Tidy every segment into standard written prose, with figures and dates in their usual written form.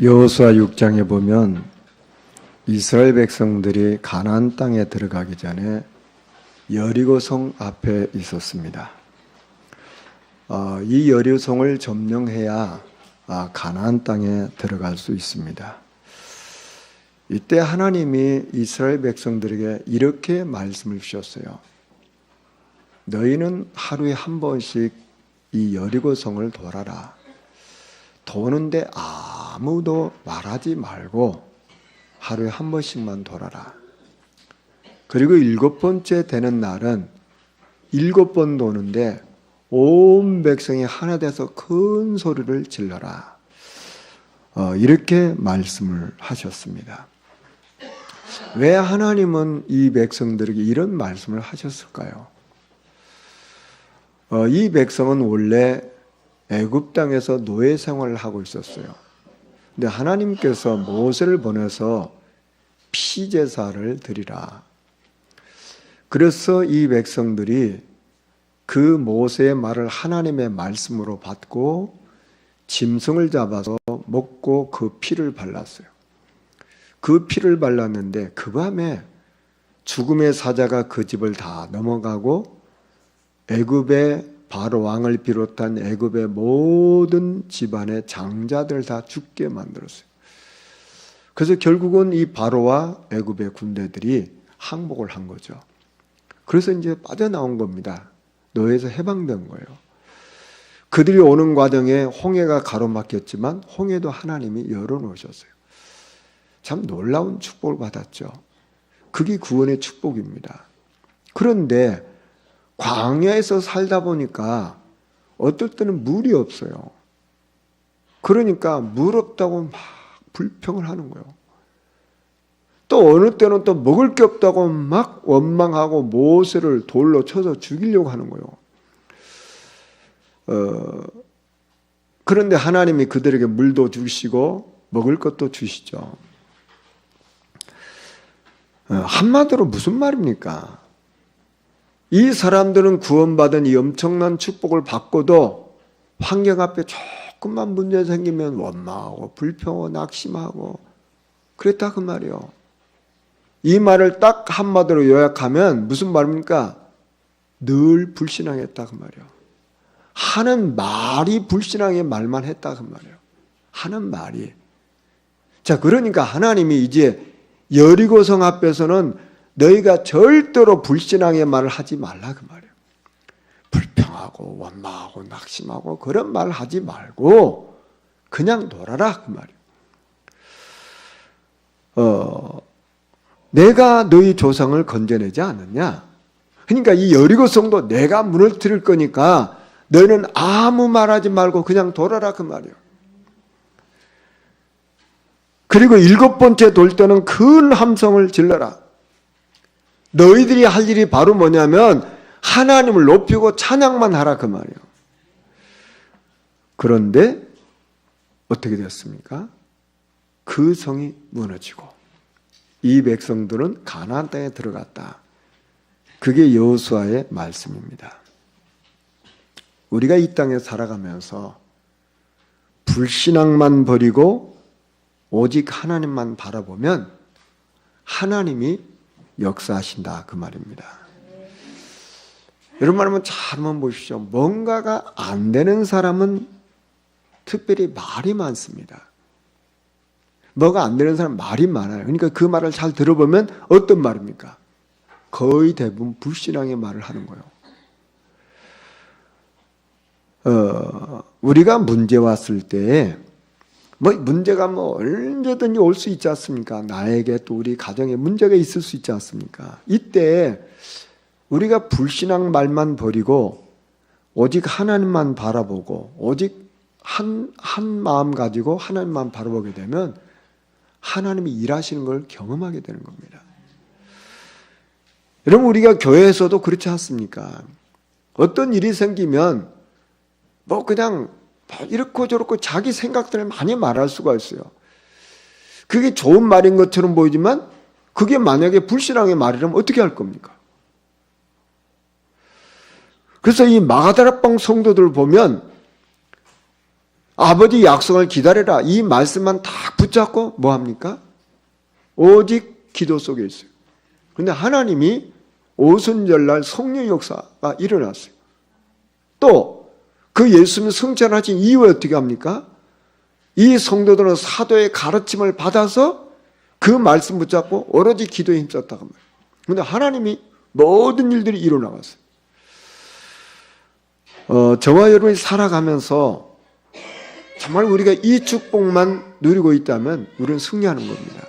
여호수아 6장에 보면 이스라엘 백성들이 가나안 땅에 들어가기 전에 여리고성 앞에 있었습니다. 이 여리고성을 점령해야 가나안 땅에 들어갈 수 있습니다. 이때 하나님이 이스라엘 백성들에게 이렇게 말씀을 주셨어요. 너희는 하루에 한 번씩 이 여리고성을 돌아라. 도는데 아무도 말하지 말고 하루에 한 번씩만 돌아라. 그리고 7번째 되는 날은 7번 도는데 온 백성이 하나 돼서 큰 소리를 질러라. 이렇게 말씀을 하셨습니다. 왜 하나님은 이 백성들에게 이런 말씀을 하셨을까요? 이 백성은 원래 애굽 땅에서 노예 생활을 하고 있었어요. 근데 하나님께서 모세를 보내서 피제사를 드리라. 그래서 이 백성들이 그 모세의 말을 하나님의 말씀으로 받고 짐승을 잡아서 먹고 그 피를 발랐어요. 그 피를 발랐는데 그 밤에 죽음의 사자가 그 집을 다 넘어가고 애굽의 바로 왕을 비롯한 애굽의 모든 집안의 장자들 다 죽게 만들었어요. 그래서 결국은 이 바로와 애굽의 군대들이 항복을 한 거죠. 그래서 이제 빠져나온 겁니다. 노예에서 해방된 거예요. 그들이 오는 과정에 홍해가 가로막혔지만 홍해도 하나님이 열어놓으셨어요. 참 놀라운 축복을 받았죠. 그게 구원의 축복입니다. 그런데 광야에서 살다 보니까 어떨 때는 물이 없어요. 그러니까 물 없다고 막 불평을 하는 거예요. 또 어느 때는 또 먹을 게 없다고 막 원망하고 모세를 돌로 쳐서 죽이려고 하는 거예요. 그런데 하나님이 그들에게 물도 주시고 먹을 것도 주시죠. 한마디로 무슨 말입니까? 이 사람들은 구원받은 이 엄청난 축복을 받고도 환경 앞에 조금만 문제 생기면 원망하고 불평하고 낙심하고 그랬다 그 말이에요. 이 말을 딱 한마디로 요약하면 무슨 말입니까? 늘 불신앙했다 그 말이에요. 하는 말이 불신앙의 말만 했다 그 말이에요. 하는 말이. 자, 그러니까 하나님이 이제 여리고성 앞에서는 너희가 절대로 불신앙의 말을 하지 말라 그 말이에요. 불평하고 원망하고 낙심하고 그런 말 하지 말고 그냥 돌아라 그 말이에요. 내가 너희 조상을 건져내지 않느냐? 그러니까 이 여리고성도 내가 무너뜨릴 거니까 너희는 아무 말하지 말고 그냥 돌아라 그 말이에요. 그리고 7번째 돌 때는 큰 함성을 질러라. 너희들이 할 일이 바로 뭐냐면 하나님을 높이고 찬양만 하라 그 말이에요. 그런데 어떻게 되었습니까? 그 성이 무너지고 이 백성들은 가나안 땅에 들어갔다. 그게 여호수아의 말씀입니다. 우리가 이 땅에 살아가면서 불신앙만 버리고 오직 하나님만 바라보면 하나님이 역사하신다 그 말입니다. 여러분 한번 잘 한번 보십시오. 뭔가가 안 되는 사람은 특별히 말이 많습니다. 뭐가 안 되는 사람은 말이 많아요. 그러니까 그 말을 잘 들어보면 어떤 말입니까? 거의 대부분 불신앙의 말을 하는 거예요. 우리가 문제 왔을 때 문제가 언제든지 올 수 있지 않습니까? 나에게 또 우리 가정에 문제가 있을 수 있지 않습니까? 이때 우리가 불신앙 말만 버리고 오직 하나님만 바라보고 오직 한 마음 가지고 하나님만 바라보게 되면 하나님이 일하시는 걸 경험하게 되는 겁니다. 여러분 우리가 교회에서도 그렇지 않습니까? 어떤 일이 생기면 그냥 이렇고 저렇고 자기 생각들을 많이 말할 수가 있어요. 그게 좋은 말인 것처럼 보이지만 그게 만약에 불신앙의 말이라면 어떻게 할 겁니까? 그래서 이 마가다락방 성도들 보면 아버지 약속을 기다려라. 이 말씀만 딱 붙잡고 뭐 합니까? 오직 기도 속에 있어요. 그런데 하나님이 오순절날 성령 역사가 일어났어요. 또 그 예수님이 승천하신 이후에 어떻게 합니까? 이 성도들은 사도의 가르침을 받아서 그 말씀 붙잡고 오로지 기도에 힘썼다고 말해요. 그런데 하나님이 모든 일들이 일어나갔어요. 저와 여러분이 살아가면서 정말 우리가 이 축복만 누리고 있다면 우리는 승리하는 겁니다.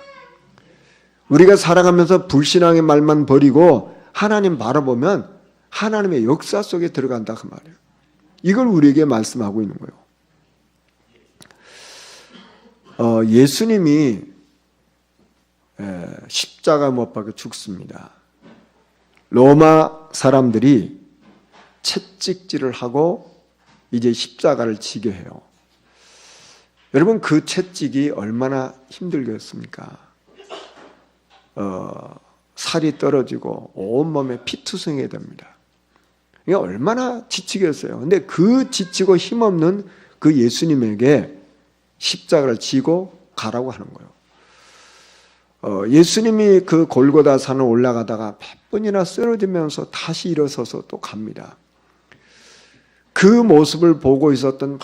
우리가 살아가면서 불신앙의 말만 버리고 하나님 바라보면 하나님의 역사 속에 들어간다 그 말이에요. 이걸 우리에게 말씀하고 있는 거예요. 예수님이 십자가 못 박혀 죽습니다. 로마 사람들이 채찍질을 하고 이제 십자가를 지게 해요. 여러분 그 채찍이 얼마나 힘들겠습니까? 살이 떨어지고 온몸에 피투성이게 됩니다. 이게 얼마나 지치겠어요. 근데 그 지치고 힘없는 그 예수님에게 십자가를 지고 가라고 하는 거예요. 예수님이 그 골고다 산을 올라가다가 100번이나 쓰러지면서 다시 일어서서 또 갑니다. 그 모습을 보고 있었던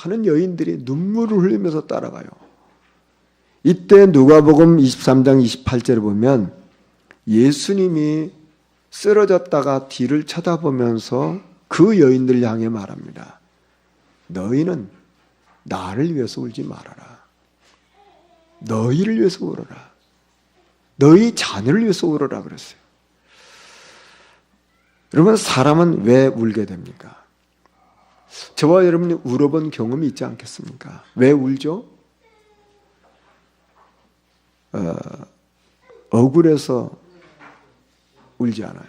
많은 여인들이 눈물을 흘리면서 따라가요. 이때 누가복음 23장 28절을 보면 예수님이 쓰러졌다가 뒤를 쳐다보면서 그 여인들 향해 말합니다. 너희는 나를 위해서 울지 말아라. 너희를 위해서 울어라. 너희 자녀를 위해서 울어라 그랬어요. 여러분 사람은 왜 울게 됩니까? 저와 여러분이 울어본 경험이 있지 않겠습니까? 왜 울죠? 억울해서 울지 않아요.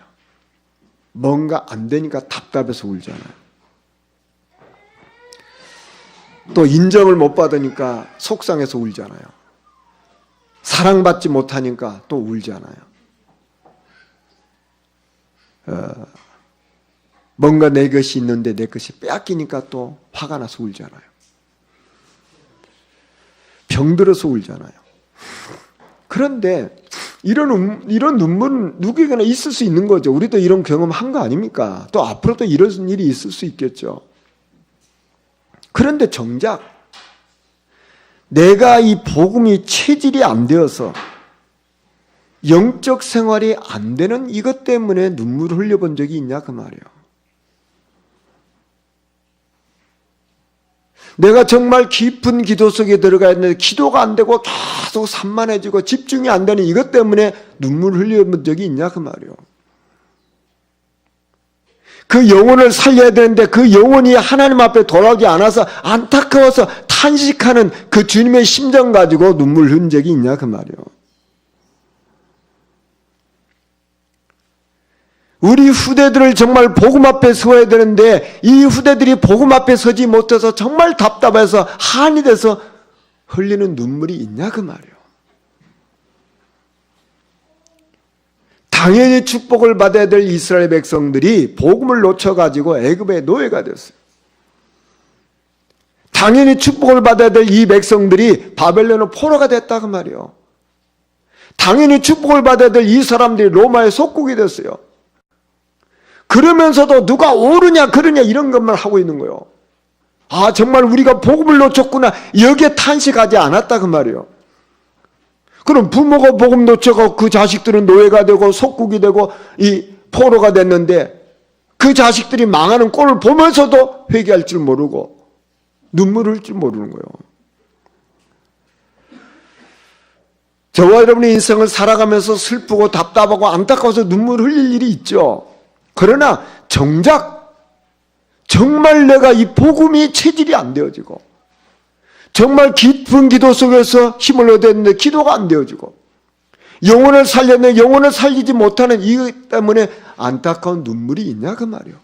뭔가 안 되니까 답답해서 울지 않아요. 또 인정을 못 받으니까 속상해서 울지 않아요. 사랑받지 못하니까 또 울지 않아요. 뭔가 내 것이 있는데 내 것이 빼앗기니까 또 화가 나서 울지 않아요. 병들어서 울지 않아요. 그런데 이런 눈물은 누구에게나 있을 수 있는 거죠. 우리도 이런 경험 한 거 아닙니까? 또 앞으로도 이런 일이 있을 수 있겠죠. 그런데 정작 내가 이 복음이 체질이 안 되어서 영적 생활이 안 되는 이것 때문에 눈물을 흘려본 적이 있냐 그 말이에요. 내가 정말 깊은 기도 속에 들어가 있는데 기도가 안 되고 계속 산만해지고 집중이 안 되는 이것 때문에 눈물을 흘려본 적이 있냐 그 말이에요. 그 영혼을 살려야 되는데 그 영혼이 하나님 앞에 돌아오지 않아서 안타까워서 탄식하는 그 주님의 심정 가지고 눈물 흘린 적이 있냐 그 말이에요. 우리 후대들을 정말 복음 앞에 서야 되는데 이 후대들이 복음 앞에 서지 못해서 정말 답답해서 한이 돼서 흘리는 눈물이 있냐 그 말이에요. 당연히 축복을 받아야 될 이스라엘 백성들이 복음을 놓쳐가지고 애굽의 노예가 됐어요. 당연히 축복을 받아야 될 이 백성들이 바벨론의 포로가 됐다 그 말이에요. 당연히 축복을 받아야 될 이 사람들이 로마의 속국이 됐어요. 그러면서도 누가 옳으냐 그러냐 이런 것만 하고 있는 거예요. 아 정말 우리가 복음을 놓쳤구나 여기에 탄식하지 않았다 그 말이에요. 그럼 부모가 복음 놓쳐서 그 자식들은 노예가 되고 속국이 되고 이 포로가 됐는데 그 자식들이 망하는 꼴을 보면서도 회개할 줄 모르고 눈물을 흘릴 줄 모르는 거예요. 저와 여러분의 인생을 살아가면서 슬프고 답답하고 안타까워서 눈물을 흘릴 일이 있죠. 그러나 정작 정말 내가 이 복음이 체질이 안 되어지고 정말 깊은 기도 속에서 힘을 얻었는데 기도가 안 되어지고 영혼을 살렸는데 영혼을 살리지 못하는 이것 때문에 안타까운 눈물이 있냐 그 말이에요.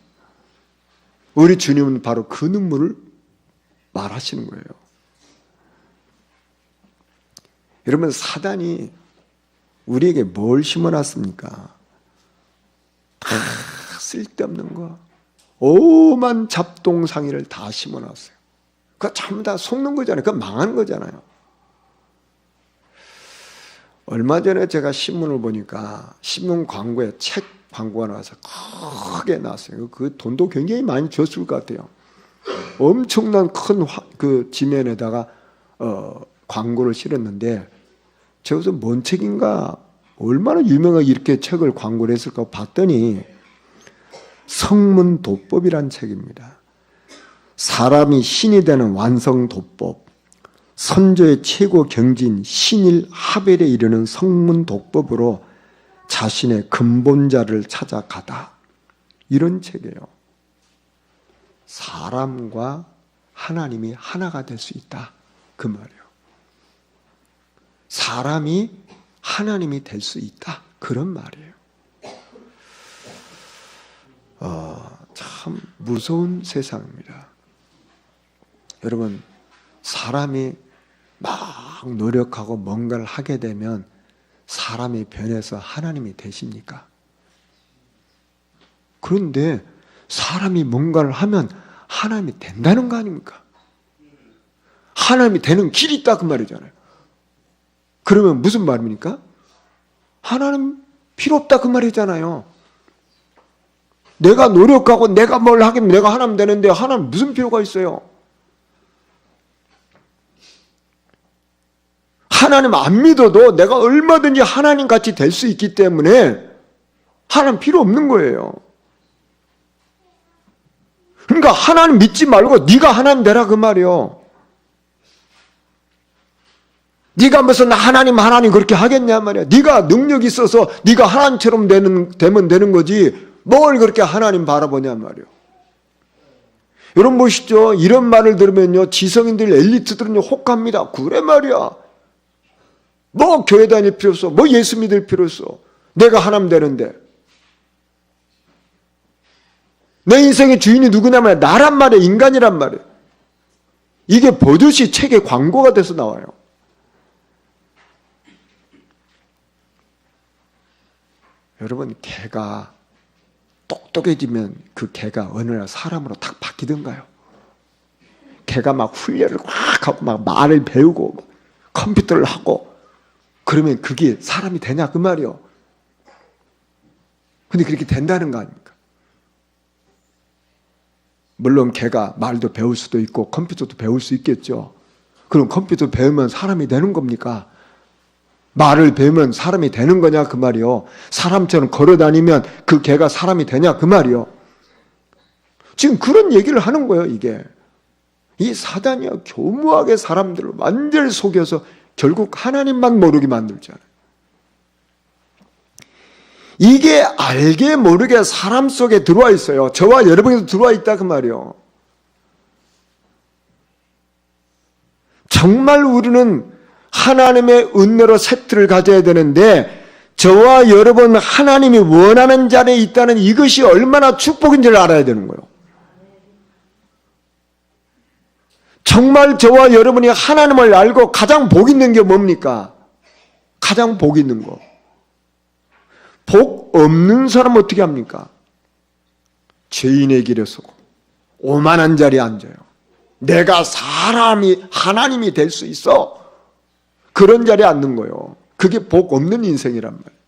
우리 주님은 바로 그 눈물을 말하시는 거예요. 여러분 사단이 우리에게 뭘 심어놨습니까? 다 쓸데없는 거 오만 잡동사니를 다 심어놨어요. 그거 전부 다 속는 거잖아요. 그거 망하는 거잖아요. 얼마 전에 제가 신문을 보니까 신문 광고에 책 광고가 나와서 크게 나왔어요. 그 돈도 굉장히 많이 줬을 것 같아요. 엄청난 큰 그 지면에다가 광고를 실었는데 저기서 뭔 책인가 얼마나 유명하게 이렇게 책을 광고를 했을까 봤더니 성문도법이란 책입니다. 사람이 신이 되는 완성도법, 선조의 최고 경지인 신일 하벨에 이르는 성문도법으로 자신의 근본자를 찾아가다. 이런 책이에요. 사람과 하나님이 하나가 될 수 있다. 그 말이에요. 사람이 하나님이 될 수 있다. 그런 말이에요. 참 무서운 세상입니다. 여러분, 사람이 막 노력하고 뭔가를 하게 되면 사람이 변해서 하나님이 되십니까? 그런데 사람이 뭔가를 하면 하나님이 된다는 거 아닙니까? 하나님이 되는 길이 있다 그 말이잖아요. 그러면 무슨 말입니까? 하나님 필요 없다 그 말이잖아요. 내가 노력하고 내가 뭘 하겠면 내가 하나님 되는데 하나님 무슨 필요가 있어요? 하나님 안 믿어도 내가 얼마든지 하나님 같이 될 수 있기 때문에 하나님 필요 없는 거예요. 그러니까 하나님 믿지 말고 네가 하나님 되라 그 말이요. 네가 무슨 하나님 그렇게 하겠냐 말이야. 네가 능력이 있어서 네가 하나님처럼 되면 되는 거지 뭘 그렇게 하나님 바라보냐 말이요. 여러분 보시죠. 이런 말을 들으면요 지성인들 엘리트들은 혹합니다. 그래 말이야. 뭐 교회 다닐 필요 없어. 뭐 예수 믿을 필요 없어. 내가 하나님 되는데. 내 인생의 주인이 누구냐 말이야. 나란 말이야. 인간이란 말이야. 이게 버젓이 책의 광고가 돼서 나와요. 여러분 개가 똑똑해지면 그 개가 어느 날 사람으로 딱 바뀌던가요? 개가 막 훈련을 꽉 하고 막 말을 배우고 컴퓨터를 하고 그러면 그게 사람이 되냐 그 말이요. 근데 그렇게 된다는 거 아닙니까? 물론 개가 말도 배울 수도 있고 컴퓨터도 배울 수 있겠죠. 그럼 컴퓨터 배우면 사람이 되는 겁니까? 말을 배우면 사람이 되는 거냐 그 말이요. 사람처럼 걸어다니면 그 개가 사람이 되냐 그 말이요. 지금 그런 얘기를 하는 거예요. 이게 이 사단이요 교묘하게 사람들을 완전히 속여서 결국 하나님만 모르게 만들잖아요. 이게 알게 모르게 사람 속에 들어와 있어요. 저와 여러분에도 들어와 있다 그 말이요. 정말 우리는 하나님의 은혜로 세트를 가져야 되는데 저와 여러분 하나님이 원하는 자리에 있다는 이것이 얼마나 축복인지를 알아야 되는 거예요. 정말 저와 여러분이 하나님을 알고 가장 복 있는 게 뭡니까? 가장 복 있는 거. 복 없는 사람 어떻게 합니까? 죄인의 길에 서고 오만한 자리에 앉아요. 내가 사람이 하나님이 될 수 있어. 그런 자리에 앉는 거예요. 그게 복 없는 인생이란 말이에요.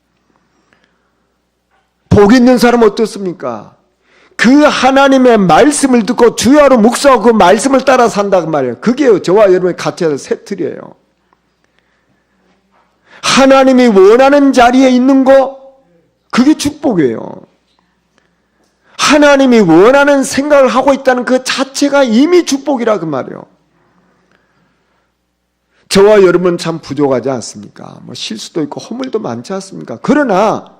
복 있는 사람은 어떻습니까? 그 하나님의 말씀을 듣고 주야로 묵상하고 그 말씀을 따라 산다 그 말이에요. 그게 저와 여러분의 같이 세틀이에요. 하나님이 원하는 자리에 있는 거 그게 축복이에요. 하나님이 원하는 생각을 하고 있다는 그 자체가 이미 축복이라 그 말이에요. 저와 여러분 참 부족하지 않습니까? 뭐 실수도 있고 허물도 많지 않습니까? 그러나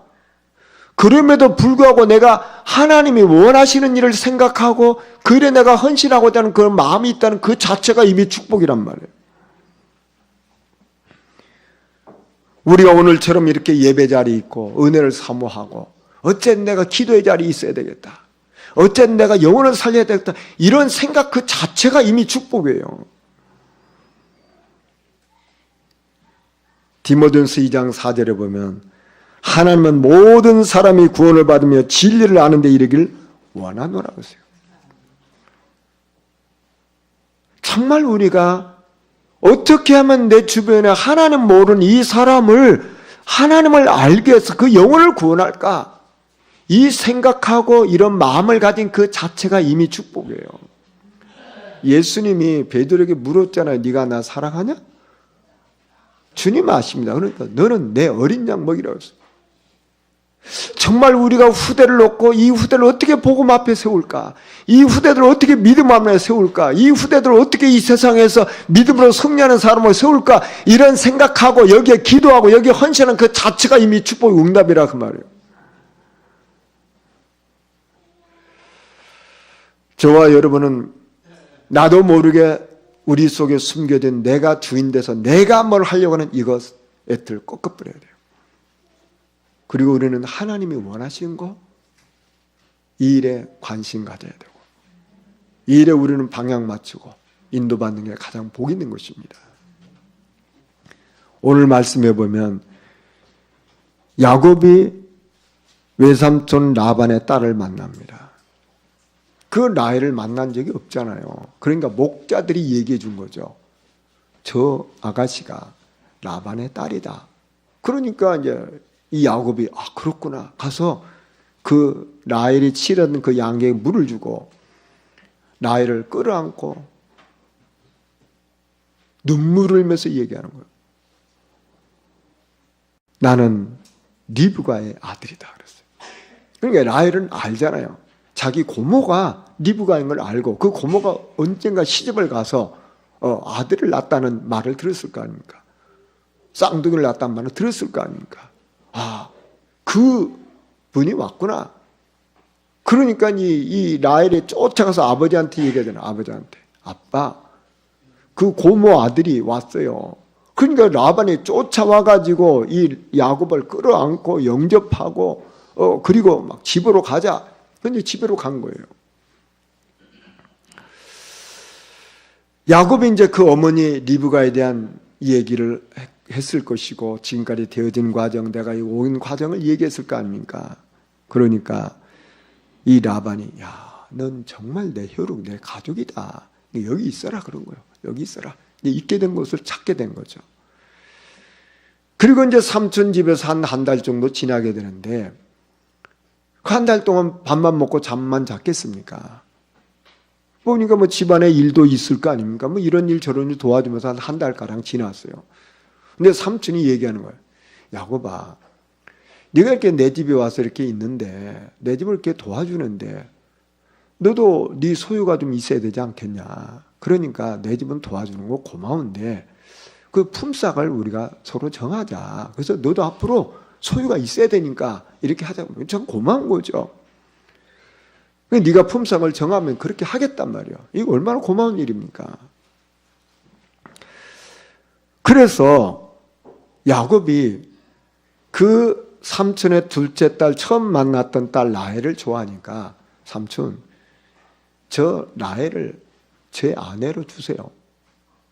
그럼에도 불구하고 내가 하나님이 원하시는 일을 생각하고 그 일에 내가 헌신하고자 하는 그런 마음이 있다는 그 자체가 이미 축복이란 말이에요. 우리가 오늘처럼 이렇게 예배 자리에 있고 은혜를 사모하고 어쨌든 내가 기도의 자리에 있어야 되겠다. 어쨌든 내가 영혼을 살려야 되겠다. 이런 생각 그 자체가 이미 축복이에요. 디모데전서 2장 4절에 보면 하나님은 모든 사람이 구원을 받으며 진리를 아는 데 이르길 원하노라 그랬어요. 정말 우리가 어떻게 하면 내 주변에 하나님 모르는 이 사람을 하나님을 알게 해서 그 영혼을 구원할까? 이 생각하고 이런 마음을 가진 그 자체가 이미 축복이에요. 예수님이 베드로에게 물었잖아요. 네가 나 사랑하냐? 주님 아십니다. 그러니까 너는 내 어린 양 먹이라고 했어요. 정말 우리가 후대를 놓고 이 후대를 어떻게 복음 앞에 세울까? 이 후대들을 어떻게 믿음 앞에 세울까? 이 후대들을 어떻게 이 세상에서 믿음으로 승리하는 사람을 세울까? 이런 생각하고 여기에 기도하고 여기에 헌신하는 그 자체가 이미 축복의 응답이라 그 말이에요. 저와 여러분은 나도 모르게 우리 속에 숨겨진 내가 주인 돼서 내가 뭘 하려고 하는 이것 애들 꺾어버려야 돼요. 그리고 우리는 하나님이 원하시는 거, 이 일에 관심 가져야 되고, 이 일에 우리는 방향 맞추고 인도받는 게 가장 복 있는 것입니다. 오늘 말씀해 보면 야곱이 외삼촌 라반의 딸을 만납니다. 그 라헬을 만난 적이 없잖아요. 그러니까 목자들이 얘기해 준 거죠. 저 아가씨가 라반의 딸이다. 그러니까 이제 이 야곱이 그렇구나 가서 그 라헬이 치려던 그 양에게 물을 주고 라헬을 끌어안고 눈물을 흘리면서 얘기하는 거예요. 나는 리브가의 아들이다 그랬어요. 그러니까 라헬은 알잖아요. 자기 고모가 리브가인 걸 알고 그 고모가 언젠가 시집을 가서 아들을 낳았다는 말을 들었을 거 아닙니까? 쌍둥이를 낳았다는 말을 들었을 거 아닙니까? 그 분이 왔구나. 그러니까 이 라헬이 쫓아가서 아버지한테 얘기하잖아요. 아버지한테. 아빠, 그 고모 아들이 왔어요. 그러니까 라반이 쫓아와가지고 이 야곱을 끌어안고 영접하고 그리고 막 집으로 가자. 근데 집으로 간 거예요. 야곱이 이제 그 어머니 리브가에 대한 얘기를 했을 것이고 지금까지 되어진 과정, 내가 온 과정을 얘기했을 거 아닙니까? 그러니까 이 라반이 넌 정말 내 혈육, 내 가족이다. 여기 있어라 그런 거예요. 여기 있어라. 있게 된 곳을 찾게 된 거죠. 그리고 이제 삼촌 집에서 한 달 정도 지나게 되는데 그 한 달 동안 밥만 먹고 잠만 잤겠습니까? 보니까 뭐 집안에 일도 있을 거 아닙니까? 뭐 이런 일 저런 일 도와주면서 한 달가량 지났어요. 근데 삼촌이 얘기하는 거예요. 야곱아, 네가 이렇게 내 집에 와서 이렇게 있는데 내 집을 이렇게 도와주는데 너도 네 소유가 좀 있어야 되지 않겠냐. 그러니까 내 집은 도와주는 거 고마운데 그 품삯을 우리가 서로 정하자. 그래서 너도 앞으로 소유가 있어야 되니까 이렇게 하자. 참 고마운 거죠. 네가 품삯을 정하면 그렇게 하겠단 말이야. 이거 얼마나 고마운 일입니까? 그래서 야곱이 그 삼촌의 둘째 딸, 처음 만났던 딸 라헬을 좋아하니까 삼촌, 저 라헬을 제 아내로 주세요.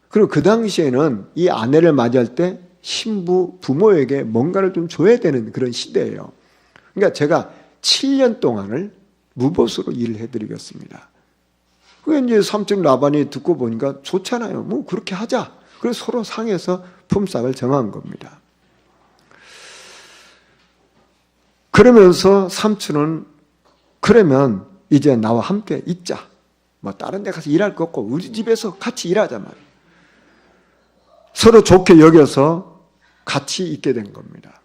그리고 그 당시에는 이 아내를 맞이할 때 신부, 부모에게 뭔가를 좀 줘야 되는 그런 시대예요. 그러니까 제가 7년 동안을 무보수로 일을 해드리겠습니다. 그게 이제 삼촌 라반이 듣고 보니까 좋잖아요. 뭐 그렇게 하자. 그래서 서로 상해서 품삯을 정한 겁니다. 그러면서 삼촌은 그러면 이제 나와 함께 있자. 뭐 다른 데 가서 일할 거 없고 우리 집에서 같이 일하자 말이에요. 서로 좋게 여겨서 같이 있게 된 겁니다.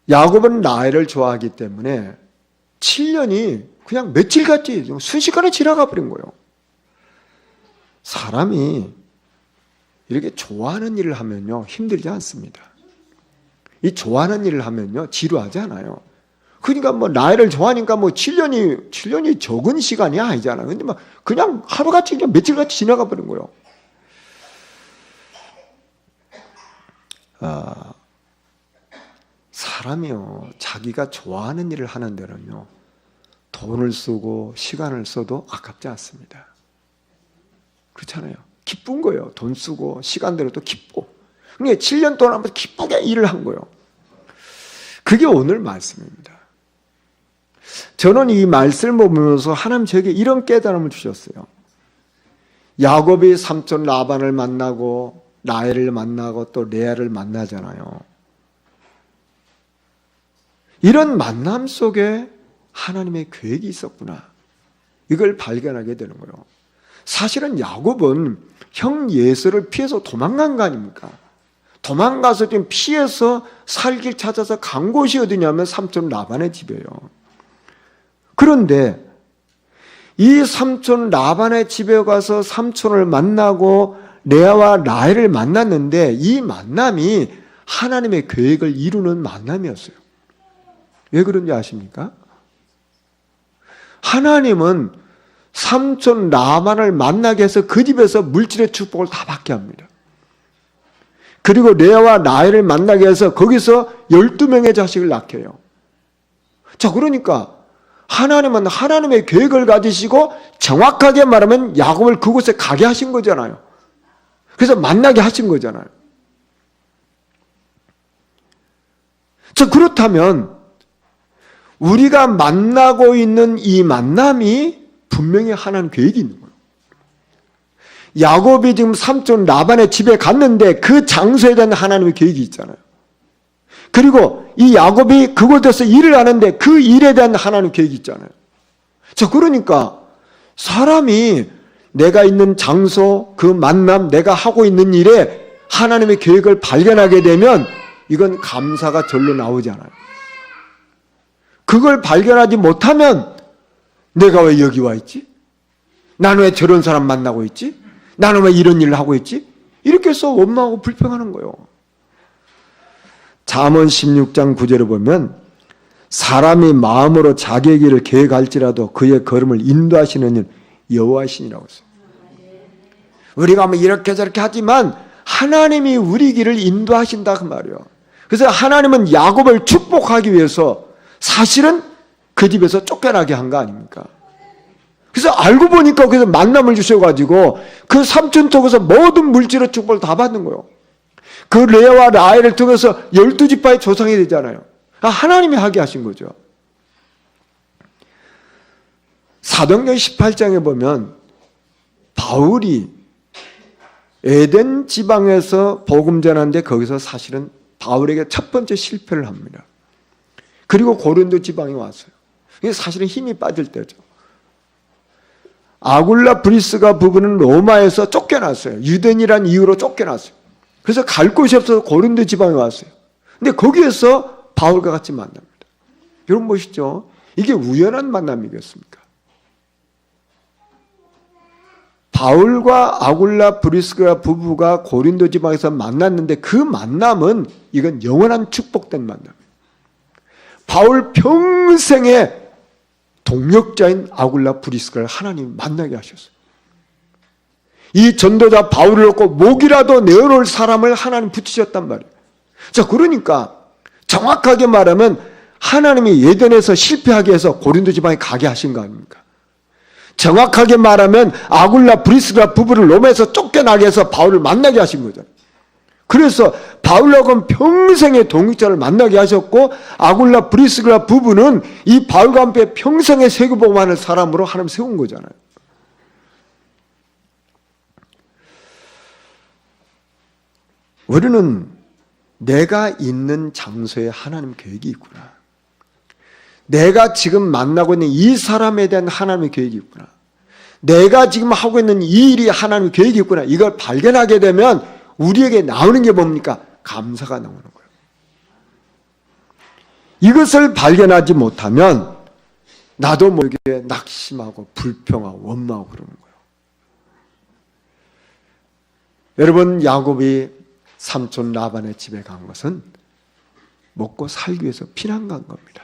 야곱은 라헬을 좋아하기 때문에 7년이 그냥 며칠같이 순식간에 지나가 버린 거예요. 사람이 이렇게 좋아하는 일을 하면요 힘들지 않습니다. 이 좋아하는 일을 하면요 지루하지 않아요. 그러니까 뭐 라헬을 좋아하니까 뭐 7년이 적은 시간이 아니잖아요. 근데 막 그냥 하루같이 그냥 며칠같이 지나가 버린 거예요. 사람이요 자기가 좋아하는 일을 하는 데는요 돈을 쓰고 시간을 써도 아깝지 않습니다. 그렇잖아요. 기쁜 거예요. 돈 쓰고 시간 들여도 기쁘고. 그러니까 7년 동안 한번 기쁘게 일을 한 거예요. 그게 오늘 말씀입니다. 저는 이 말씀을 보면서 하나님 저에게 이런 깨달음을 주셨어요. 야곱이 삼촌 라반을 만나고 라헬을 만나고 또 레아를 만나잖아요. 이런 만남 속에 하나님의 계획이 있었구나. 이걸 발견하게 되는 거예요. 사실은 야곱은 형 예서를 피해서 도망간 거 아닙니까? 도망가서 좀 피해서 살 길 찾아서 간 곳이 어디냐면 삼촌 라반의 집이에요. 그런데 이 삼촌 라반의 집에 가서 삼촌을 만나고 레아와 라헬을 만났는데 이 만남이 하나님의 계획을 이루는 만남이었어요. 왜 그런지 아십니까? 하나님은 삼촌 라반을 만나게 해서 그 집에서 물질의 축복을 다 받게 합니다. 그리고 레아와 라헬을 만나게 해서 거기서 12명의 자식을 낳게 해요. 자, 그러니까 하나님은 하나님의 계획을 가지시고 정확하게 말하면 야곱을 그곳에 가게 하신 거잖아요. 그래서 만나게 하신 거잖아요. 자, 그렇다면 우리가 만나고 있는 이 만남이 분명히 하나님 계획이 있는 거예요. 야곱이 지금 삼촌 라반의 집에 갔는데 그 장소에 대한 하나님의 계획이 있잖아요. 그리고 이 야곱이 그곳에서 일을 하는데 그 일에 대한 하나님의 계획이 있잖아요. 자, 그러니까 사람이 내가 있는 장소, 그 만남, 내가 하고 있는 일에 하나님의 계획을 발견하게 되면 이건 감사가 절로 나오지 않아요. 그걸 발견하지 못하면 내가 왜 여기 와 있지? 나는 왜 저런 사람 만나고 있지? 나는 왜 이런 일을 하고 있지? 이렇게 해서 원망하고 불평하는 거예요. 잠언 16장 9절을 보면 사람이 마음으로 자기의 길을 계획할지라도 그의 걸음을 인도하시는 여호와시니라고 했어요. 우리가 뭐 이렇게 저렇게 하지만 하나님이 우리 길을 인도하신다 그 말이에요. 그래서 하나님은 야곱을 축복하기 위해서 사실은 그 집에서 쫓겨나게 한 거 아닙니까? 그래서 알고 보니까 그래서 만남을 주셔가지고 그 삼촌 쪽에서 모든 물질의 축복을 다 받는 거예요. 그 레아와 라헬을 통해서 12지파의 조상이 되잖아요. 하나님이 하게 하신 거죠. 사도행전 18장에 보면 바울이 에덴 지방에서 복음 전하는데 거기서 사실은 바울에게 첫 번째 실패를 합니다. 그리고 고린도 지방에 왔어요. 이게 사실은 힘이 빠질 때죠. 아굴라 브리스가 부부는 로마에서 쫓겨났어요. 유대인이란 이유로 쫓겨났어요. 그래서 갈 곳이 없어서 고린도 지방에 왔어요. 근데 거기에서 바울과 같이 만납니다. 여러분 보시죠. 이게 우연한 만남이겠습니까? 바울과 아굴라 브리스가 부부가 고린도 지방에서 만났는데 그 만남은 이건 영원한 축복된 만남이에요. 바울 평생의 동역자인 아굴라 브리스가를 하나님이 만나게 하셨어요. 이 전도자 바울을 놓고 목이라도 내어놓을 사람을 하나님 붙이셨단 말이에요. 자, 그러니까 정확하게 말하면 하나님이 예전에서 실패하게 해서 고린도 지방에 가게 하신 거 아닙니까? 정확하게 말하면 아굴라 브리스가 부부를 로마에서 쫓겨나게 해서 바울을 만나게 하신 거잖아요. 그래서 바울하고는 평생의 동역자를 만나게 하셨고 아굴라 브리스가 부부는 이 바울과 함께 평생의 세계복음하는 사람으로 하나님 세운 거잖아요. 우리는 내가 있는 장소에 하나님 계획이 있구나. 내가 지금 만나고 있는 이 사람에 대한 하나님의 계획이 있구나. 내가 지금 하고 있는 이 일이 하나님의 계획이 있구나. 이걸 발견하게 되면 우리에게 나오는 게 뭡니까? 감사가 나오는 거예요. 이것을 발견하지 못하면 나도 모르게 낙심하고 불평하고 원망하고 그러는 거예요. 여러분, 야곱이 삼촌 라반의 집에 간 것은 먹고 살기 위해서 피난 간 겁니다.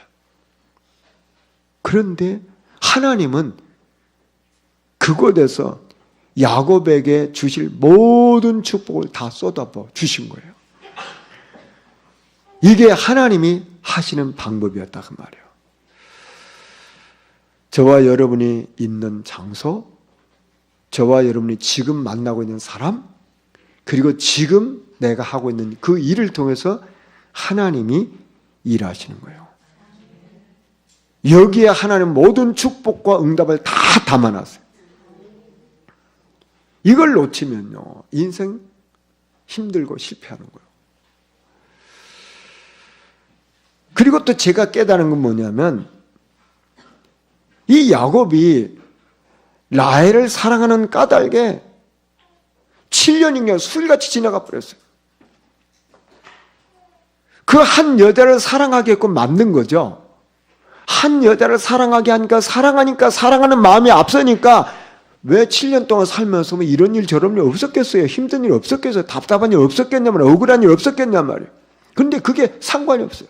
그런데 하나님은 그곳에서 야곱에게 주실 모든 축복을 다 쏟아부어 주신 거예요. 이게 하나님이 하시는 방법이었다 그 말이에요. 저와 여러분이 있는 장소, 저와 여러분이 지금 만나고 있는 사람, 그리고 지금 내가 하고 있는 그 일을 통해서 하나님이 일하시는 거예요. 여기에 하나님 모든 축복과 응답을 다 담아놨어요. 이걸 놓치면요, 인생 힘들고 실패하는 거예요. 그리고 또 제가 깨달은 건 뭐냐면, 이 야곱이 라헬을 사랑하는 까닭에 7년이면 수일같이 지나가 버렸어요. 그 한 여자를 사랑하게끔 만든 거죠. 한 여자를 사랑하게 하니까, 사랑하니까, 사랑하는 마음이 앞서니까 왜 7년 동안 살면서 뭐 이런 일 저런 일 없었겠어요? 힘든 일 없었겠어요? 답답한 일 없었겠냐면, 억울한 일 없었겠냐 말이에요. 그런데 그게 상관이 없어요.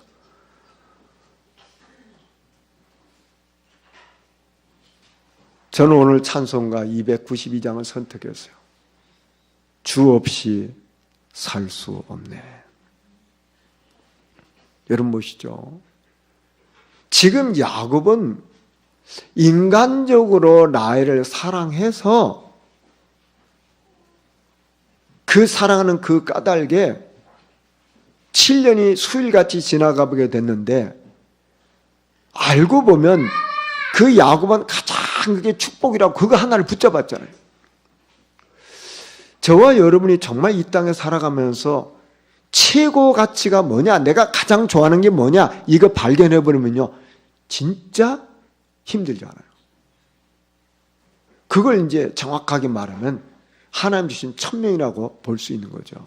저는 오늘 찬송가 292장을 선택했어요. 주 없이 살 수 없네. 여러분 보시죠. 지금 야곱은 인간적으로 라헬을 사랑해서 그 사랑하는 그 까닭에 7년이 수일같이 지나가게 됐는데, 알고 보면 그 야곱은 가장 그게 축복이라고 그거 하나를 붙잡았잖아요. 저와 여러분이 정말 이 땅에 살아가면서 최고 가치가 뭐냐, 내가 가장 좋아하는 게 뭐냐, 이거 발견해버리면요, 진짜 힘들지 않아요. 그걸 이제 정확하게 말하면 하나님 주신 천명이라고 볼 수 있는 거죠.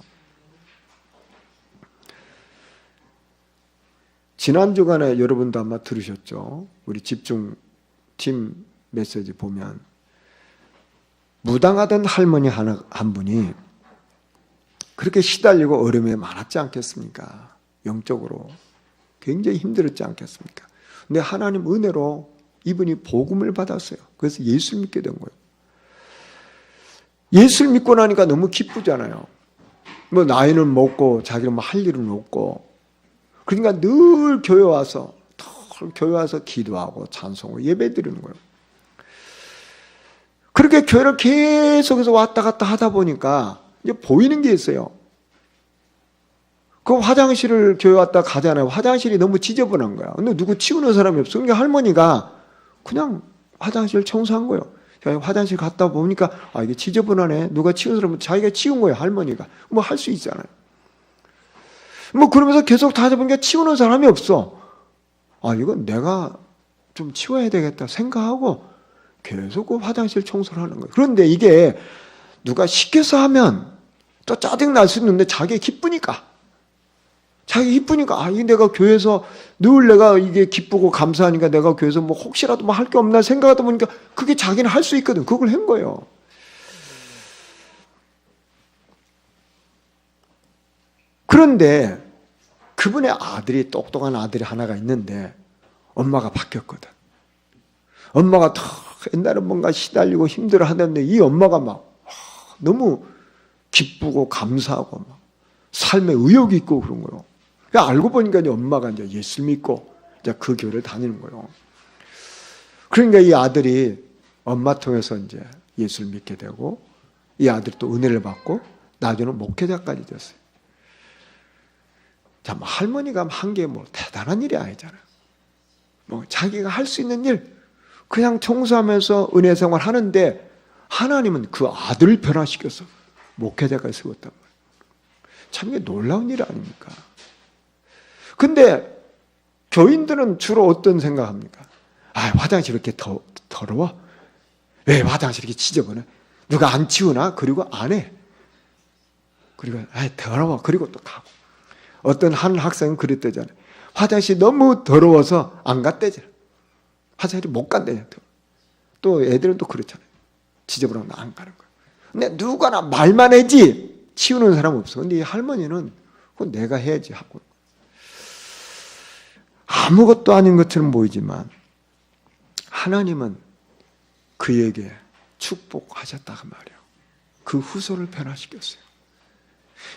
지난 주간에 여러분도 아마 들으셨죠. 우리 집중팀 메시지 보면 무당하던 할머니 한 분이 그렇게 시달리고 어려움이 많았지 않겠습니까? 영적으로 굉장히 힘들었지 않겠습니까? 근데 하나님 은혜로 이분이 복음을 받았어요. 그래서 예수를 믿게 된 거예요. 예수를 믿고 나니까 너무 기쁘잖아요. 뭐 나이는 먹고 자기는 뭐 할 일은 없고, 그러니까 늘 교회 와서 기도하고 찬송하고 예배 드리는 거예요. 그렇게 교회를 계속해서 왔다 갔다 하다 보니까 이제 보이는 게 있어요. 그 화장실을 교회 왔다 가잖아요. 화장실이 너무 지저분한 거야. 근데 누구 치우는 사람이 없어. 그러니까 할머니가 그냥 화장실 청소한 거예요. 화장실 갔다 보니까 이게 지저분하네. 누가 치운 사람은 자기가 치운 거예요. 할머니가. 뭐 할 수 있잖아요. 뭐 그러면서 계속 다 해보니까 치우는 사람이 없어. 이건 내가 좀 치워야 되겠다 생각하고 계속 그 화장실 청소를 하는 거예요. 그런데 이게 누가 시켜서 하면 또 짜증 날 수 있는데 자기 기쁘니까 이게 내가 교회에서 늘 내가 이게 기쁘고 감사하니까 내가 교회에서 뭐 혹시라도 뭐 할 게 없나 생각하다 보니까 그게 자기는 할 수 있거든. 그걸 한 거예요. 그런데 그분의 아들이, 똑똑한 아들이 하나가 있는데 엄마가 바뀌었거든. 엄마가 옛날에 뭔가 시달리고 힘들어 하는데 이 엄마가 막 너무 기쁘고 감사하고 막 삶에 의욕이 있고 그런 거예요. 그러니까 알고 보니까 이제 엄마가 이제 예수를 믿고 이제 그 교회를 다니는 거예요. 그러니까 이 아들이 엄마 통해서 이제 예수를 믿게 되고, 이 아들이 또 은혜를 받고 나중에는 목회자까지 됐어요. 자, 뭐 할머니가 한 게 뭐 대단한 일이 아니잖아요. 뭐 자기가 할 수 있는 일 그냥 청소하면서 은혜 생활 하는데 하나님은 그 아들을 변화시켜서 목회자까지 세웠단 말이에요. 참 이게 놀라운 일 아닙니까? 근데 교인들은 주로 어떤 생각합니까? 화장실 이렇게 더러워? 왜 화장실 이렇게 지저분해? 누가 안 치우나? 그리고 안 해. 그리고 더러워. 그리고 또 가고. 어떤 한 학생은 그랬대잖아요. 화장실이 너무 더러워서 안 갔대잖아요. 화장실이 못 간대요. 또 애들은 또 그렇잖아요. 지저분하면 안 가는 거예요. 근데 누가나 말만 하지 치우는 사람 없어. 근데 이 할머니는 그건 내가 해야지 하고. 아무것도 아닌 것처럼 보이지만 하나님은 그에게 축복하셨다고 말이에요. 그 후손을 변화시켰어요.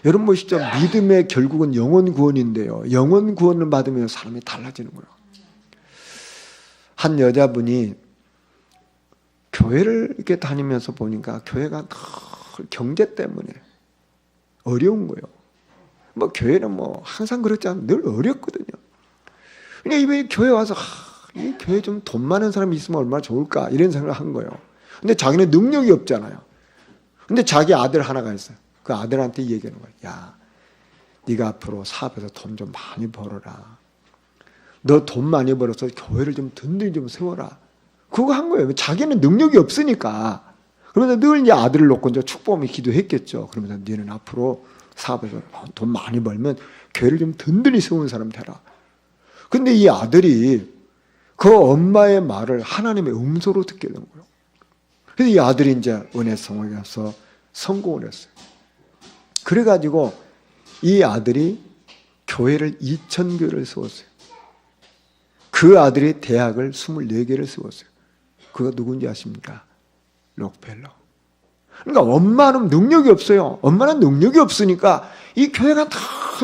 여러분 보시죠. 믿음의 결국은 영혼 구원인데요. 영혼 구원을 받으면 사람이 달라지는 거예요. 한 여자분이 교회를 이렇게 다니면서 보니까 교회가 늘 경제 때문에 어려운 거예요. 뭐 교회는 뭐 항상 그렇지 않아요. 늘 어렵거든요. 그러니까 이번에 교회 와서 이 교회 좀 돈 많은 사람이 있으면 얼마나 좋을까 이런 생각을 한 거예요. 근데 자기는 능력이 없잖아요. 근데 자기 아들 하나가 있어요. 그 아들한테 얘기하는 거예요. 야, 네가 앞으로 사업해서 돈 좀 많이 벌어라. 너 돈 많이 벌어서 교회를 좀 든든히 좀 세워라. 그거 한 거예요. 자기는 능력이 없으니까. 그러면서 늘 이제 아들을 놓고 이제 축복하며 기도했겠죠. 그러면서 너는 앞으로 사업해서 돈 많이 벌면 교회를 좀 든든히 세우는 사람 되라. 근데 이 아들이 그 엄마의 말을 하나님의 음소로 듣게 된 거예요. 그래서 이 아들이 이제 은혜성에 가서 성공을 했어요. 그래가지고 이 아들이 교회를 2,000교회를 세웠어요. 그 아들이 대학을 24개를 세웠어요. 그가 누군지 아십니까? 록펠러. 그러니까 엄마는 능력이 없어요. 엄마는 능력이 없으니까 이 교회가 다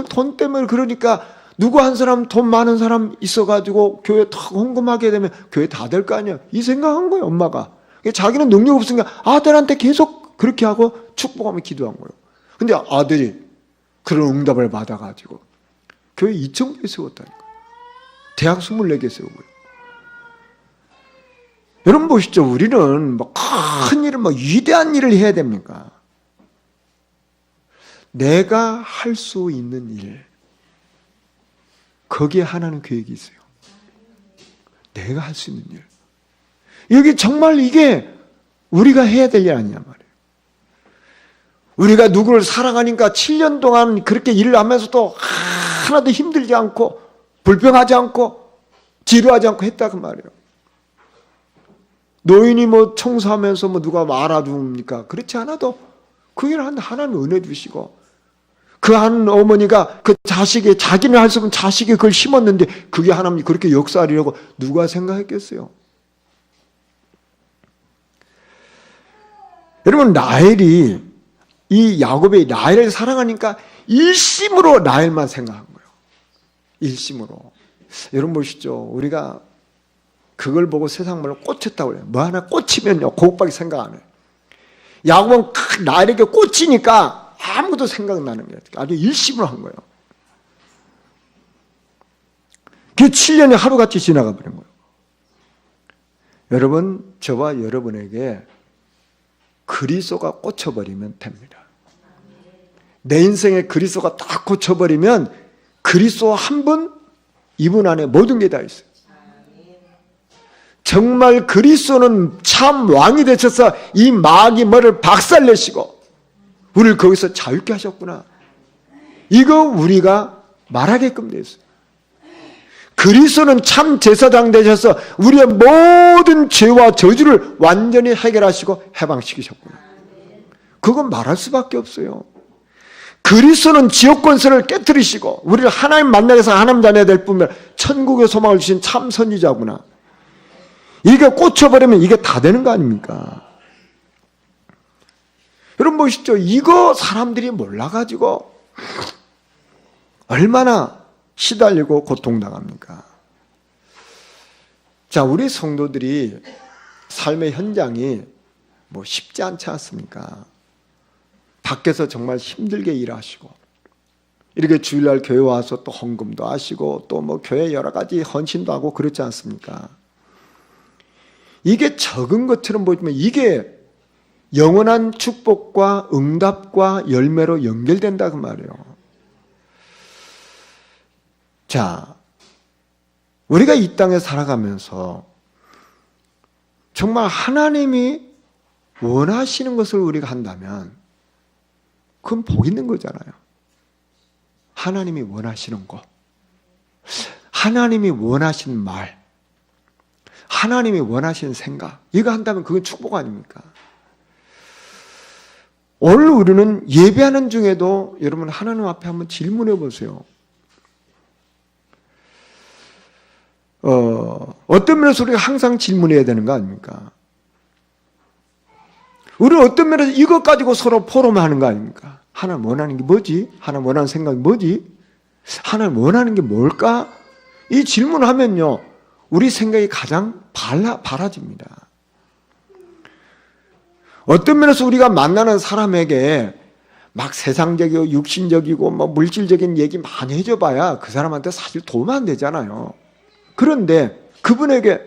돈 때문에 그러니까 누구 한 사람 돈 많은 사람 있어가지고 교회 다 헌금하게 되면 교회 다 될 거 아니에요. 이 생각한 거예요, 엄마가. 자기는 능력 없으니까 아들한테 계속 그렇게 하고 축복하며 기도한 거예요. 근데 아들이 그런 응답을 받아가지고 교회 2,000개 세웠다니까요. 대학 24개 세우고요. 여러분 보시죠. 우리는 뭐 큰 일을, 뭐 위대한 일을 해야 됩니까? 내가 할 수 있는 일, 거기에 하나는 계획이 있어요. 내가 할 수 있는 일. 여기 정말 이게 우리가 해야 될 일 아니냐 말이에요. 우리가 누구를 사랑하니까 7년 동안 그렇게 일을 하면서도 하나도 힘들지 않고 불평하지 않고 지루하지 않고 했다 그 말이에요. 노인이 뭐 청소하면서 뭐 누가 알아줍니까? 그렇지 않아도 그 일을 하는데 하나님 은혜 주시고 그 한 어머니가 그 자식이 자기는 할 수 없는 자식이 그걸 심었는데 그게 하나님이 그렇게 역사하리라고 누가 생각했겠어요? 여러분 라헬이 이 야곱이 라헬을 사랑하니까 일심으로 라헬만 생각한 거예요. 일심으로. 여러분 보시죠. 우리가 그걸 보고 세상 말로 꽂혔다고 해요. 뭐 하나 꽂히면요 그것밖에 생각 안 해요. 야곱은 라헬에게 꽂히니까 아무것도 생각나는 거예요. 아주 일심으로 한 거예요. 그 7년이 하루같이 지나가 버린 거예요. 여러분, 저와 여러분에게 그리스도가 꽂혀버리면 됩니다. 내 인생에 그리스도가 딱 꽂혀버리면 그리스도 한 분, 이분 안에 모든 게 다 있어요. 정말 그리스도는 참 왕이 되셔서 이 마귀 머리를 박살내시고 우리를 거기서 자유케 하셨구나. 이거 우리가 말하게끔 되어 있어요. 그리스도는 참 제사장 되셔서 우리의 모든 죄와 저주를 완전히 해결하시고 해방시키셨구나. 그건 말할 수밖에 없어요. 그리스도는 지옥 권세를 깨뜨리시고 우리를 하나님 만나게 해서 하나님 자녀 될 뿐만 아니라 천국의 소망을 주신 참 선지자구나. 이게 꽂혀버리면 이게 다 되는 거 아닙니까? 여러분 보시죠. 이거 사람들이 몰라가지고 얼마나 시달리고 고통당합니까? 자, 우리 성도들이 삶의 현장이 뭐 쉽지 않지 않습니까? 밖에서 정말 힘들게 일하시고 이렇게 주일날 교회 와서 또 헌금도 하시고 또 뭐 교회 여러 가지 헌신도 하고 그렇지 않습니까? 이게 적은 것처럼 보이지만 이게 영원한 축복과 응답과 열매로 연결된다 그 말이에요. 자, 우리가 이 땅에 살아가면서 정말 하나님이 원하시는 것을 우리가 한다면 그건 복 있는 거잖아요. 하나님이 원하시는 거, 하나님이 원하시는 말, 하나님이 원하시는 생각, 이거 한다면 그건 축복 아닙니까? 오늘 우리는 예배하는 중에도 여러분 하나님 앞에 한번 질문해 보세요. 어떤 면에서 우리가 항상 질문해야 되는 거 아닙니까? 우리는 어떤 면에서 이것 가지고 서로 포럼하는 거 아닙니까? 하나님 원하는 게 뭐지? 하나님 원하는 생각이 뭐지? 하나님 원하는 게 뭘까? 이 질문을 하면요 우리 생각이 가장 밝아집니다. 어떤 면에서 우리가 만나는 사람에게 막 세상적이고 육신적이고 뭐 물질적인 얘기 많이 해줘봐야 그 사람한테 사실 도움 안 되잖아요. 그런데 그분에게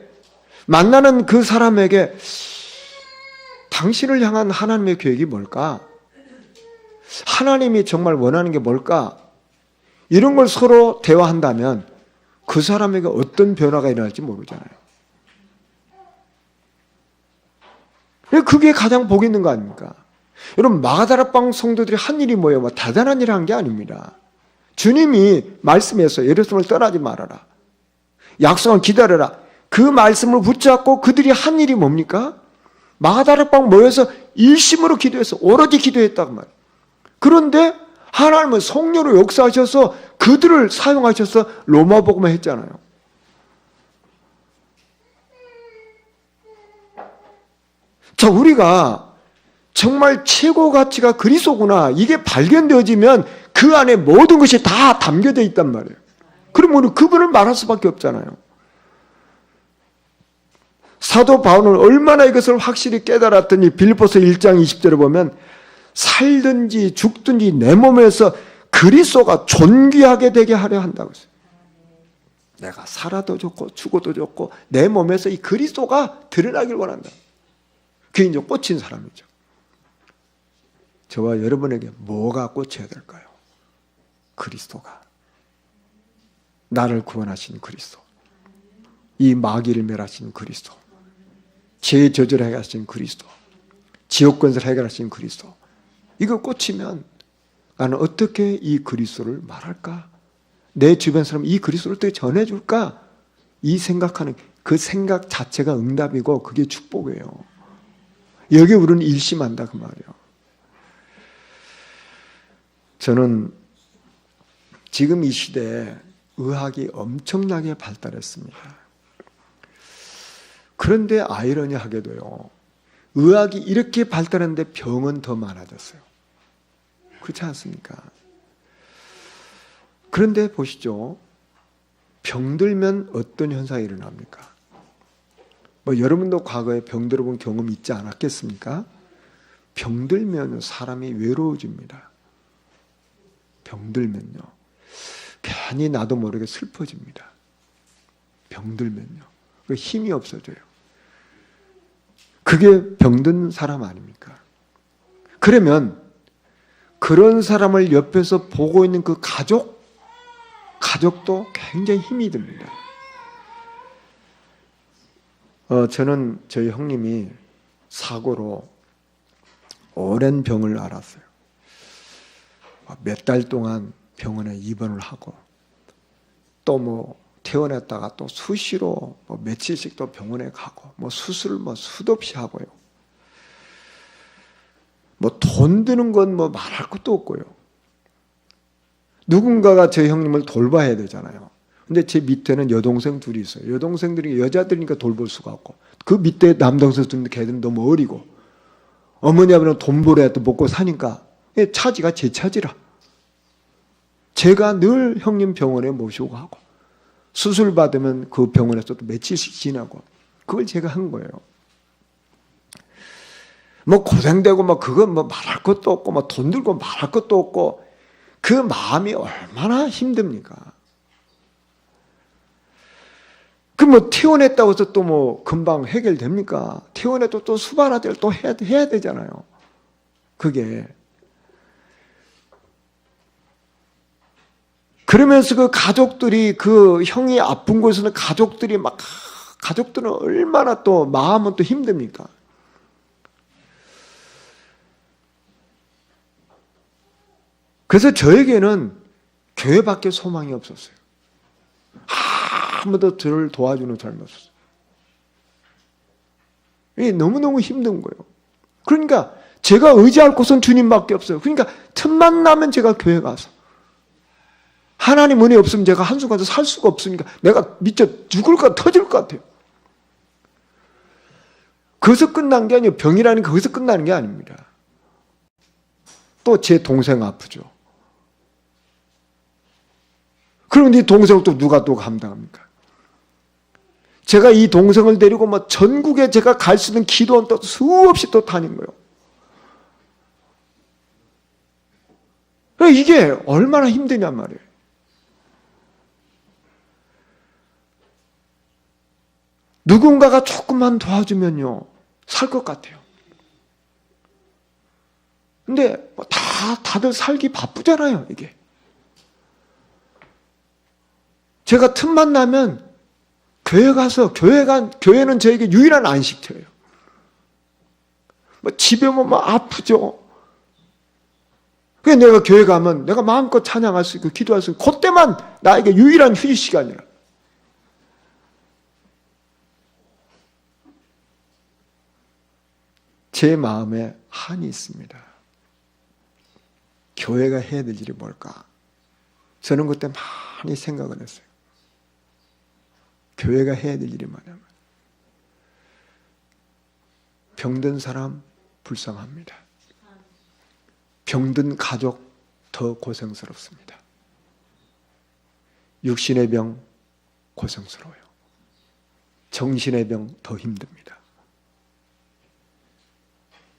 만나는 그 사람에게 당신을 향한 하나님의 계획이 뭘까? 하나님이 정말 원하는 게 뭘까? 이런 걸 서로 대화한다면 그 사람에게 어떤 변화가 일어날지 모르잖아요. 그게 가장 복 있는 거 아닙니까? 여러분, 마가다락방 성도들이 한 일이 뭐예요? 뭐 대단한 일을 한 게 아닙니다. 주님이 말씀해서 예루살렘을 떠나지 말아라. 약속을 기다려라. 그 말씀을 붙잡고 그들이 한 일이 뭡니까? 마가다락방 모여서 일심으로 기도해서 오로지 기도했다고 말이에요. 그런데 하나님은 성령으로 역사하셔서 그들을 사용하셔서 로마 복음을 했잖아요. 자, 우리가 정말 최고 가치가 그리스도구나, 이게 발견되어지면 그 안에 모든 것이 다 담겨져 있단 말이에요. 그럼 우리는 그분을 말할 수밖에 없잖아요. 사도 바울은 얼마나 이것을 확실히 깨달았더니 빌립보서 1장 20절에 보면 살든지 죽든지 내 몸에서 그리스도가 존귀하게 되게 하려 한다고 했어요. 내가 살아도 좋고 죽어도 좋고 내 몸에서 이 그리스도가 드러나길 원한다. 그게 이제 꽂힌 사람이죠. 저와 여러분에게 뭐가 꽂혀야 될까요? 그리스도가. 나를 구원하신 그리스도. 이 마귀를 멸하신 그리스도. 죄 저절하게 하신 그리스도. 지옥 권세를 해결하신 그리스도. 이거 꽂히면 나는 어떻게 이 그리스도를 말할까? 내 주변 사람 이 그리스도를 어떻게 전해줄까? 이 생각하는 그 생각 자체가 응답이고 그게 축복이에요. 여기 우리는 일심한다 그 말이에요. 저는 지금 이 시대에 의학이 엄청나게 발달했습니다. 그런데 아이러니하게도요, 의학이 이렇게 발달했는데 병은 더 많아졌어요. 그렇지 않습니까? 그런데 보시죠. 병들면 어떤 현상이 일어납니까? 뭐 여러분도 과거에 병들어본 경험이 있지 않았겠습니까? 병들면 사람이 외로워집니다. 병들면요. 괜히 나도 모르게 슬퍼집니다. 병들면요. 힘이 없어져요. 그게 병든 사람 아닙니까? 그러면 그런 사람을 옆에서 보고 있는 그 가족도 굉장히 힘이 듭니다. 저는 저희 형님이 사고로 오랜 병을 앓았어요. 몇 달 동안 병원에 입원을 하고 또 뭐 퇴원했다가 또 수시로 뭐 며칠씩 또 병원에 가고 뭐 수술을 뭐 수도 없이 하고요. 뭐 돈 드는 건 뭐 말할 것도 없고요. 누군가가 저희 형님을 돌봐야 되잖아요. 근데 제 밑에는 여동생 둘이 있어요. 여동생들이 여자들이니까 돌볼 수가 없고 그 밑에 남동생 둘인데 걔들은 너무 어리고 어머니 아버지는 돈 벌어야 또 먹고 사니까 차지가 제 차지라. 제가 늘 형님 병원에 모시고 가고 수술 받으면 그 병원에서 또 며칠씩 지나고 그걸 제가 한 거예요. 뭐 고생되고 뭐 그건 뭐 말할 것도 없고 뭐 돈 들고 말할 것도 없고 그 마음이 얼마나 힘듭니까? 그 뭐 퇴원했다고 해서 또 뭐 금방 해결됩니까? 퇴원해도 또 수발화들 또 해야 되잖아요. 그게. 그러면서 그 가족들이 그 형이 아픈 곳에서는 가족들은 얼마나 또 마음은 또 힘듭니까? 그래서 저에게는 교회밖에 소망이 없었어요. 아무도 저를 도와주는 사람이 없었어요. 이게 너무너무 힘든 거예요. 그러니까 제가 의지할 곳은 주님밖에 없어요. 그러니까 틈만 나면 제가 교회 가서 하나님 은혜 없으면 제가 한순간도 살 수가 없으니까 내가 미쳐 죽을까 터질 것 같아요. 거기서 끝난 게 아니에요. 병이라는 게 거기서 끝나는 게 아닙니다. 또 제 동생 아프죠. 그런데 이 동생을 또 누가 또 감당합니까? 제가 이 동생을 데리고 뭐 전국에 제가 갈 수 있는 기도원 또 수없이 또 다닌 거예요. 이게 얼마나 힘드냔 말이에요. 누군가가 조금만 도와주면요 살 것 같아요. 근데 다들 살기 바쁘잖아요, 이게. 제가 틈만 나면 교회 가서, 교회는 저에게 유일한 안식처예요. 집에 오면 아프죠. 그래서 내가 교회 가면 내가 마음껏 찬양할 수 있고 기도할 수 있고 그때만 나에게 유일한 휴식 시간이라. 제 마음에 한이 있습니다. 교회가 해야 될 일이 뭘까? 저는 그때 많이 생각을 했어요. 교회가 해야 될 일이 뭐냐면 병든 사람 불쌍합니다. 병든 가족 더 고생스럽습니다. 육신의 병 고생스러워요. 정신의 병 더 힘듭니다.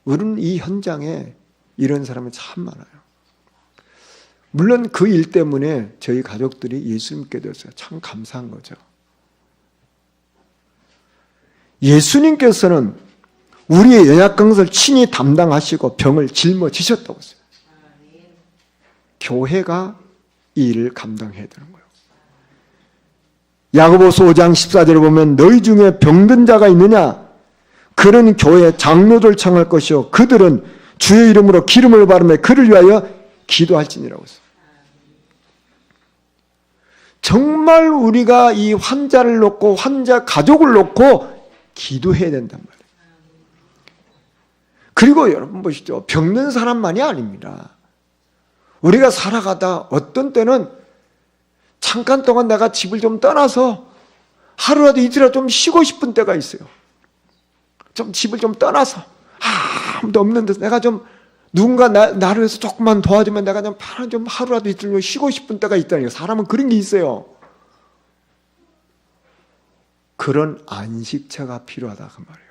우리는 이 현장에 이런 사람이 참 많아요. 물론 그 일 때문에 저희 가족들이 예수 믿게 됐어요. 참 감사한 거죠. 예수님께서는 우리의 연약한 친히 담당하시고 병을 짊어지셨다고 했어요. 교회가 이 일을 감당해야 되는 거예요. 야고보서 5장 14절에 보면 너희 중에 병든 자가 있느냐? 그는 교회 장로들 청할 것이요 그들은 주의 이름으로 기름을 바르며 그를 위하여 기도할지니라고 했어요. 정말 우리가 이 환자를 놓고 환자 가족을 놓고 기도해야 된단 말이에요. 그리고 여러분 보시죠. 병든 사람만이 아닙니다. 우리가 살아가다 어떤 때는 잠깐 동안 내가 집을 좀 떠나서 하루라도 이틀이라도 좀 쉬고 싶은 때가 있어요. 좀 집을 좀 떠나서 아무도 없는 데서 내가 좀 누군가 나를 위해서 조금만 도와주면 내가 좀 편한 좀 하루라도 이틀 쉬고 싶은 때가 있다니까요. 사람은 그런 게 있어요. 그런 안식처가 필요하다 그 말이에요.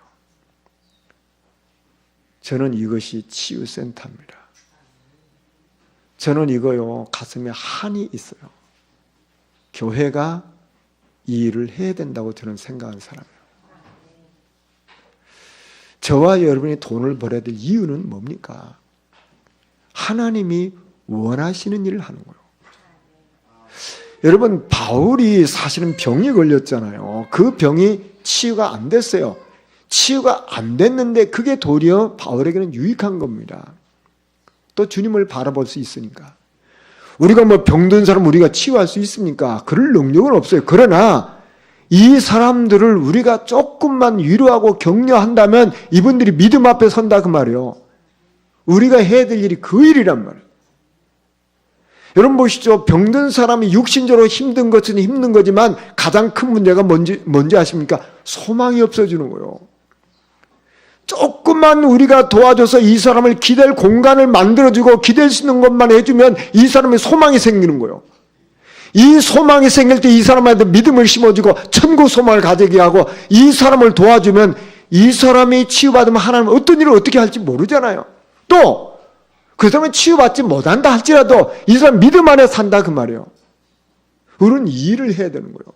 저는 이것이 치유센터입니다. 저는 이거요 가슴에 한이 있어요. 교회가 이 일을 해야 된다고 저는 생각하는 사람이에요. 저와 여러분이 돈을 벌어야 될 이유는 뭡니까? 하나님이 원하시는 일을 하는 거예요. 여러분 바울이 사실은 병이 걸렸잖아요. 그 병이 치유가 안 됐어요. 치유가 안 됐는데 그게 도리어 바울에게는 유익한 겁니다. 또 주님을 바라볼 수 있으니까. 우리가 뭐 병든 사람 우리가 치유할 수 있습니까? 그럴 능력은 없어요. 그러나 이 사람들을 우리가 조금만 위로하고 격려한다면 이분들이 믿음 앞에 선다 그 말이에요. 우리가 해야 될 일이 그 일이란 말이에요. 여러분 보시죠. 병든 사람이 육신적으로 힘든 것은 힘든 거지만 가장 큰 문제가 뭔지 아십니까? 소망이 없어지는 거예요. 조금만 우리가 도와줘서 이 사람을 기댈 공간을 만들어주고 기댈 수 있는 것만 해주면 이 사람의 소망이 생기는 거예요. 이 소망이 생길 때 이 사람한테 믿음을 심어주고 천국 소망을 가지게 하고 이 사람을 도와주면 이 사람이 치유받으면 하나님은 어떤 일을 어떻게 할지 모르잖아요. 또 그 사람이 치유받지 못한다 할지라도 이 사람 믿음 안에 산다 그 말이에요. 우리는 이 일을 해야 되는 거예요.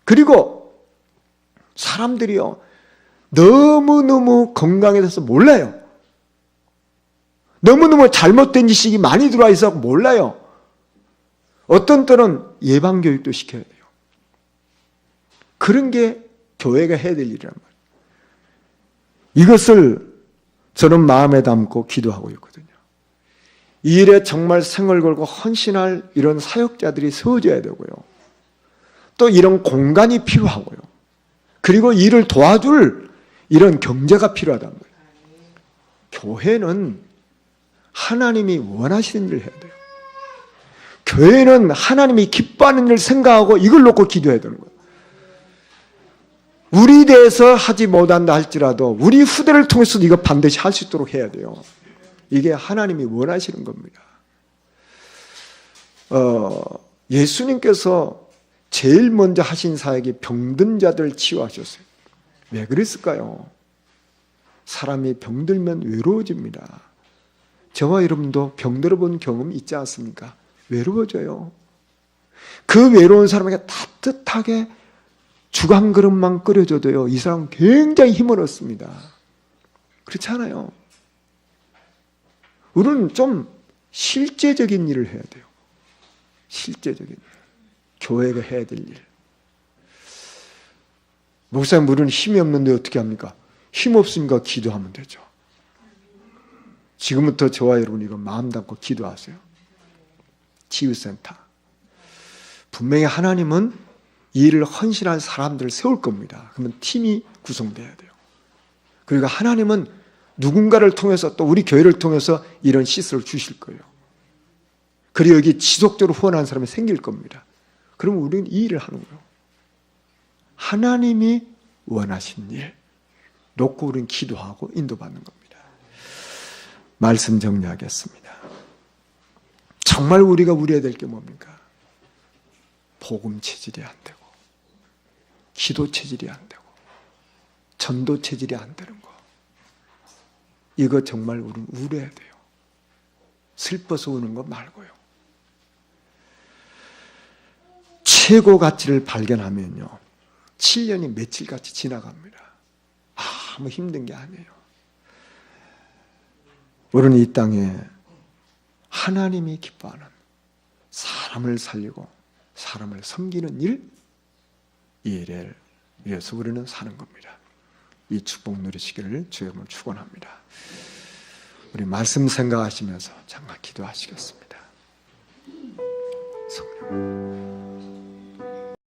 그리고 사람들이요 너무너무 건강에 대해서 몰라요. 너무너무 잘못된 지식이 많이 들어와 있어서 몰라요. 어떤 때는 예방교육도 시켜야 돼요. 그런 게 교회가 해야 될 일이란 말이에요. 이것을 저는 마음에 담고 기도하고 있거든요. 이 일에 정말 생을 걸고 헌신할 이런 사역자들이 세워져야 되고요. 또 이런 공간이 필요하고요. 그리고 이를 도와줄 이런 경제가 필요하단 말이에요. 교회는 하나님이 원하시는 일을 해야 돼요. 교회는 하나님이 기뻐하는 일을 생각하고 이걸 놓고 기도해야 되는 거예요. 우리 대해서 하지 못한다 할지라도 우리 후대를 통해서도 이거 반드시 할 수 있도록 해야 돼요. 이게 하나님이 원하시는 겁니다. 예수님께서 제일 먼저 하신 사역이 병든 자들을 치유하셨어요. 왜 그랬을까요? 사람이 병들면 외로워집니다. 저와 여러분도 병들어 본 경험이 있지 않습니까? 외로워져요. 그 외로운 사람에게 따뜻하게 죽 한 그릇만 끓여줘도요, 이 사람은 굉장히 힘을 얻습니다. 그렇지 않아요? 우리는 좀 실제적인 일을 해야 돼요. 실제적인 일. 교회가 해야 될 일. 목사님, 우리는 힘이 없는데 어떻게 합니까? 힘 없으니까 기도하면 되죠. 지금부터 저와 여러분 이거 마음 담고 기도하세요. 치유센터. 분명히 하나님은 이 일을 헌신할 사람들을 세울 겁니다. 그러면 팀이 구성돼야 돼요. 그러니까 하나님은 누군가를 통해서 또 우리 교회를 통해서 이런 시설을 주실 거예요. 그리고 여기 지속적으로 후원하는 사람이 생길 겁니다. 그러면 우리는 이 일을 하는 거예요. 하나님이 원하신 일 놓고 우리는 기도하고 인도받는 겁니다. 말씀 정리하겠습니다. 정말 우리가 우려야 될 게 뭡니까? 복음 체질이 안 되고, 기도 체질이 안 되고, 전도 체질이 안 되는 거. 이거 정말 우리는 우려야 돼요. 슬퍼서 우는 거 말고요. 최고 가치를 발견하면요, 7년이 며칠같이 지나갑니다. 아무 힘든 게 아니에요. 우리는 이 땅에 하나님이 기뻐하는 사람을 살리고 사람을 섬기는 일, 이 일을 위해서 우리는 사는 겁니다. 이 축복 누리시기를 주의 이름으로 축원합니다. 우리 말씀 생각하시면서 잠깐 기도하시겠습니다. 성령.